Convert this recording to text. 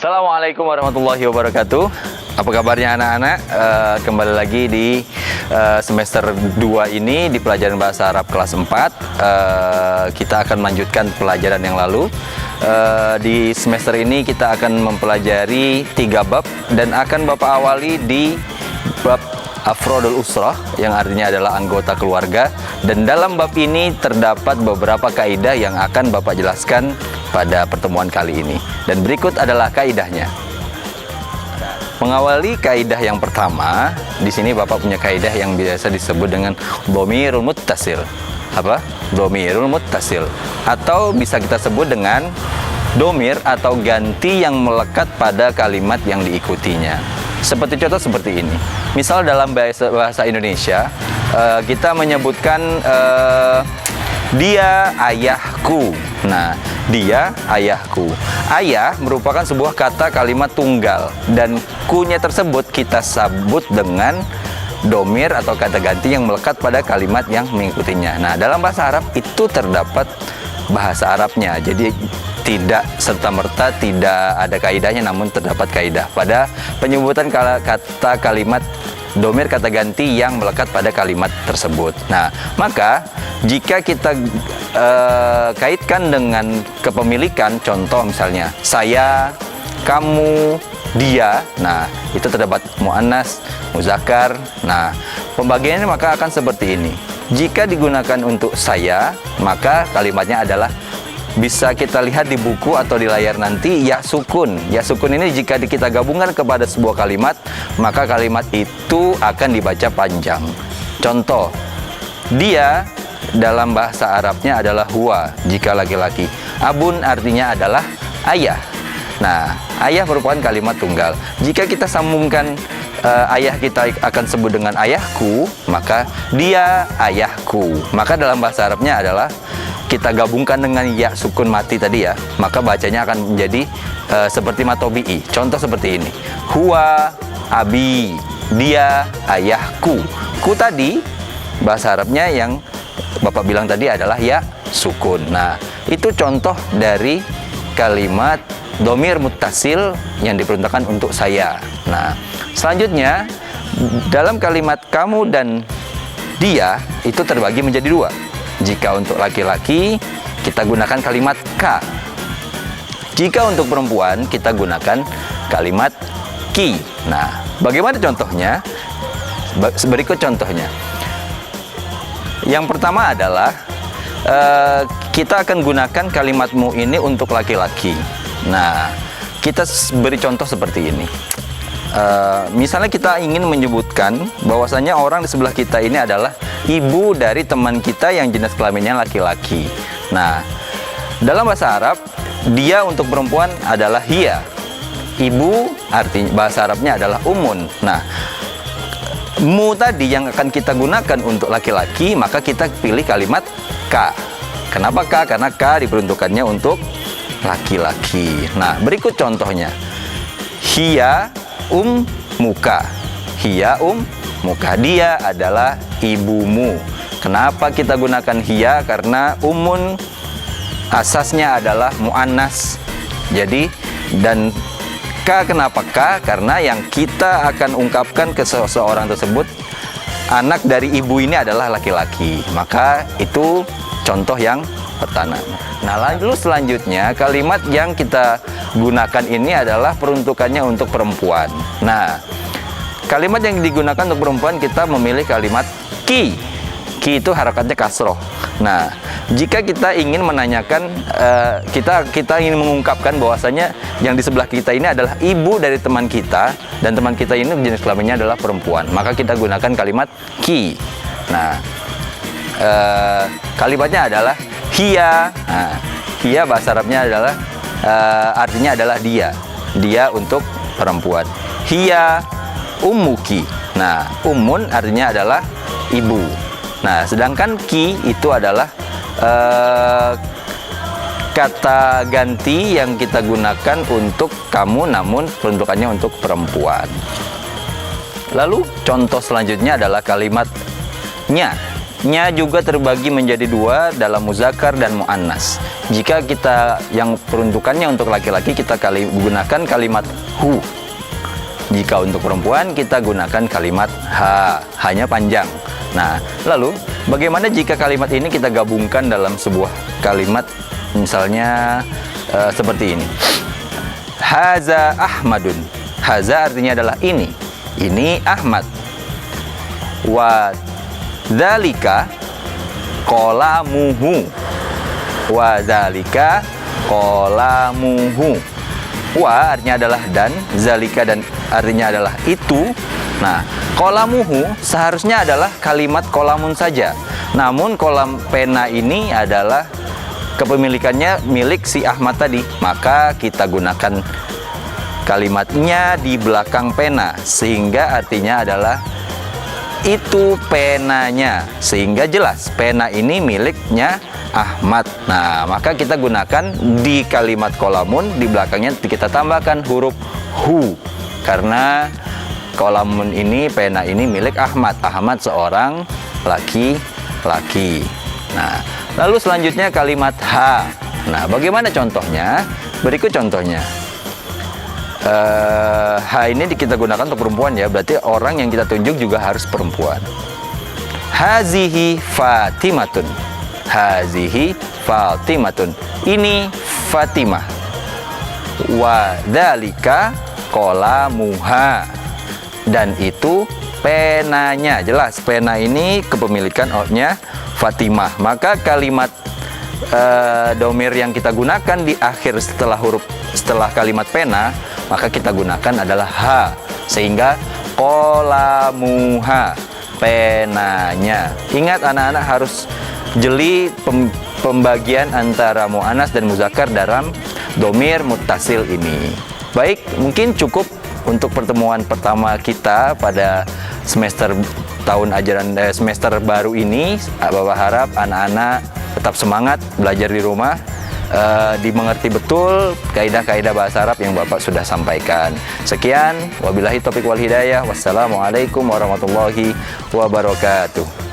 Assalamualaikum warahmatullahi wabarakatuh. Apa kabarnya anak-anak? Kembali lagi di semester 2 ini di pelajaran bahasa Arab kelas 4. Kita akan melanjutkan pelajaran yang lalu. Di semester ini kita akan mempelajari 3 bab dan akan Bapak awali di bab Afrodul Usrah, yang artinya adalah anggota keluarga. Dan dalam bab ini terdapat beberapa kaidah yang akan Bapak jelaskan pada pertemuan kali ini. Dan berikut adalah kaidahnya. Mengawali kaidah yang pertama, di sini Bapak punya kaidah yang biasa disebut dengan dhamirul muttasil. Apa? Dhamirul muttasil. Atau bisa kita sebut dengan dhamir atau ganti yang melekat pada kalimat yang diikutinya. Seperti contoh seperti ini. Misal dalam bahasa Indonesia, kita menyebutkan dia ayahku. Nah, dia ayahku. Ayah merupakan sebuah kata kalimat tunggal, dan ku-nya tersebut kita sebut dengan domir atau kata ganti yang melekat pada kalimat yang mengikutinya. Nah, dalam bahasa Arab itu terdapat bahasa Arabnya. Jadi tidak serta-merta tidak ada kaidahnya, namun terdapat kaidah pada penyebutan kata kalimat domir kata ganti yang melekat pada kalimat tersebut. Nah, maka jika kita kaitkan dengan kepemilikan, contoh misalnya saya, kamu, dia, nah itu terdapat muannas, muzakkar. Nah, pembagiannya maka akan seperti ini. Jika digunakan untuk saya, maka kalimatnya adalah, bisa kita lihat di buku atau di layar nanti, ya sukun. Ya sukun ini jika kita gabungkan kepada sebuah kalimat, maka kalimat itu akan dibaca panjang. Contoh, dia dalam bahasa Arabnya adalah huwa jika laki-laki. Abun artinya adalah ayah. Nah, ayah merupakan kalimat tunggal. Jika kita sambungkan ayah, kita akan sebut dengan ayahku, maka dia ayahku. Maka dalam bahasa Arabnya adalah kita gabungkan dengan ya sukun mati tadi ya, maka bacanya akan menjadi seperti matobi'i. Contoh seperti ini, huwa abi, dia ayahku. Ku tadi bahasa Arabnya yang Bapak bilang tadi adalah ya sukun. Nah, itu contoh dari kalimat dhamir muttasil yang diperuntukkan untuk saya. Nah, selanjutnya dalam kalimat kamu dan dia itu terbagi menjadi 2. Jika untuk laki-laki, kita gunakan kalimat ka. Jika untuk perempuan, kita gunakan kalimat ki. Nah, bagaimana contohnya? Berikut contohnya. Yang pertama adalah kita akan gunakan kalimatmu ini untuk laki-laki. Nah, kita beri contoh seperti ini. Misalnya kita ingin menyebutkan bahwasanya orang di sebelah kita ini adalah ibu dari teman kita yang jenis kelaminnya laki-laki. Nah, dalam bahasa Arab, dia untuk perempuan adalah hiya. Ibu artinya bahasa Arabnya adalah umun. Nah, mu tadi yang akan kita gunakan untuk laki-laki, maka kita pilih kalimat ka. Kenapa ka? Karena ka diperuntukannya untuk laki-laki. Nah, berikut contohnya. Hiya muka. Hiya muka. Dia adalah ibumu. Kenapa kita gunakan hiya? Karena umun asasnya adalah muannas. Jadi, dan ka, kenapa ka? Karena yang kita akan ungkapkan ke seseorang tersebut, anak dari ibu ini adalah laki-laki. Maka itu contoh yang pertama. Nah, lalu selanjutnya kalimat yang kita gunakan ini adalah peruntukannya untuk perempuan. Nah, kalimat yang digunakan untuk perempuan, kita memilih kalimat ki. Ki itu harakatnya kasroh. Nah, jika kita ingin menanyakan, kita ingin mengungkapkan bahwasanya yang di sebelah kita ini adalah ibu dari teman kita, dan teman kita ini jenis kelaminnya adalah perempuan, maka kita gunakan kalimat ki. Nah, kalimatnya adalah hiya. Nah, hiya bahasa Arabnya adalah artinya adalah dia. Dia untuk perempuan. Hiya ummuki. Nah, ummun artinya adalah ibu. Nah, sedangkan ki itu adalah kata ganti yang kita gunakan untuk kamu, namun peruntukannya untuk perempuan. Lalu contoh selanjutnya adalah kalimat nya. nya juga terbagi menjadi dua dalam muzakkar dan muannas. Jika kita yang peruntukannya untuk laki-laki kita gunakan kalimat hu. Jika untuk perempuan kita gunakan kalimat ha, hanya panjang. Nah, lalu bagaimana jika kalimat ini kita gabungkan dalam sebuah kalimat, misalnya seperti ini. Haza Ahmadun. Haza artinya adalah ini. Ini Ahmad. Wa dzalika qalamuhu. Wa dzalika qalamuhu. Wa artinya adalah dan, zalika dan artinya adalah itu. Nah, qalamuhu seharusnya adalah kalimat qalamun saja. Namun kolam pena ini adalah kepemilikannya milik si Ahmad tadi. Maka kita gunakan kalimatnya di belakang pena sehingga artinya adalah itu penanya, sehingga jelas pena ini miliknya Ahmad. Nah, maka kita gunakan di kalimat kolamun, di belakangnya kita tambahkan huruf hu, karena kolamun ini, pena ini milik Ahmad. Ahmad seorang laki-laki. Nah, lalu selanjutnya kalimat ha. Nah, bagaimana contohnya? Berikut contohnya. Ha ini kita gunakan untuk perempuan ya, berarti orang yang kita tunjuk juga harus perempuan. Hazihi Fatimatun. Hazihi Fatimatun. Ini Fatimah. Wa dzalika qalamuha. Dan itu penanya. Jelas pena ini kepemilikan-nya Fatimah. Maka kalimat domir yang kita gunakan di akhir setelah kalimat pena, maka kita gunakan adalah ha, sehingga qalamuha, penanya. Ingat anak-anak harus jeli pembagian antara muannas dan muzakkar dalam domir muttasil ini. Baik, mungkin cukup untuk pertemuan pertama kita pada semester tahun ajaran semester baru ini. Bapak harap anak-anak tetap semangat belajar di rumah, dimengerti betul kaidah-kaidah bahasa Arab yang Bapak sudah sampaikan. Sekian, wabillahi taufiq wal hidayah. Wassalamualaikum warahmatullahi wabarakatuh.